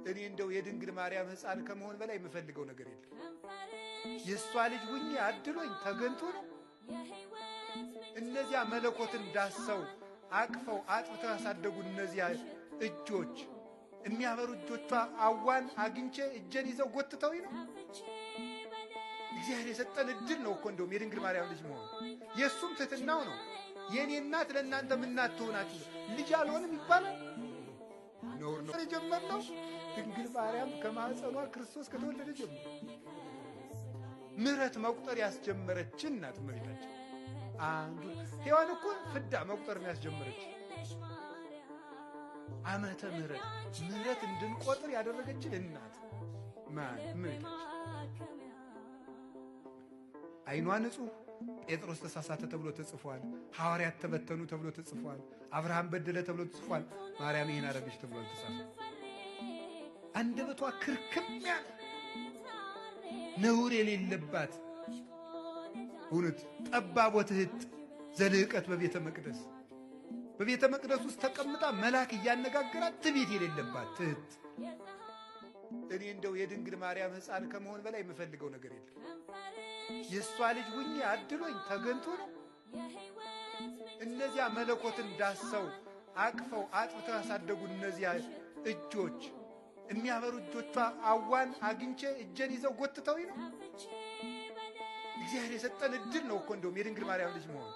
እኔ እንደው የድንግል ማርያም ሕፃን ከመሆን በላይ የምፈልገው ነገር የለም። የእሷ ልጅ ሁኜ አድሎኝ ተገንቶ ነው። እነዚያ መለኮትን ዳሰው አቅፈው አጥብተው ያሳደጉ እነዚያ እጆች የሚያበሩ እጆቿ አዋን አግኝቼ እጄን ይዘው ጎትተው ነው። እግዚአብሔር የሰጠን እድል ነው እኮ እንደውም የድንግል ማርያም ልጅ መሆን። የእሱም ትሕትናው ነው። የእኔ እናት ለእናንተ ምናት ትሆናችሁ ልጅ አልሆንም ይባላል። ነውር ነው። የጀመርነው ድንግል ማርያም ከማኅፀኗ ክርስቶስ ከተወለደ ጀምሮ ምሕረት መቁጠር ያስጀመረችን ናት እመቤታችን። አንዱ ሔዋን እኮ ፍዳ መቁጠር ያስጀመረች ዓመተ ምሕረት እንድንቆጥር ያደረገችን እናት ማን እመቤታችን። ዓይኗ ንጹሕ ጴጥሮስ ተሳሳተ ተብሎ ተጽፏል። ሐዋርያት ተበተኑ ተብሎ ተጽፏል። አብርሃም በደለ ተብሎ ተጽፏል። ማርያም ይህን አረገች ተብሎ ተጽፏል። አንደበቷ ክርክም ያለ ነውር የሌለባት እውነት ጠባብ ወትሕት ዘልዕቀት በቤተ መቅደስ ውስጥ ተቀምጣ መልአክ እያነጋገራት ትዕቢት የሌለባት ትሕት። እኔ እንደው የድንግል ማርያም ሕፃን ከመሆን በላይ የምፈልገው ነገር የለም። የእሷ ልጅ ሁኜ አድሎኝ ተገንቶ ነው። እነዚያ መለኮትን ዳሰው አቅፈው አጥብተው ያሳደጉ እነዚያ እጆች የሚያበሩ እጆቿ አዋን አግኝቼ እጄን ይዘው ጎትተው ነው። እግዚአብሔር የሰጠን እድል ነው እኮ እንደውም የድንግል ማርያም ልጅ መሆን።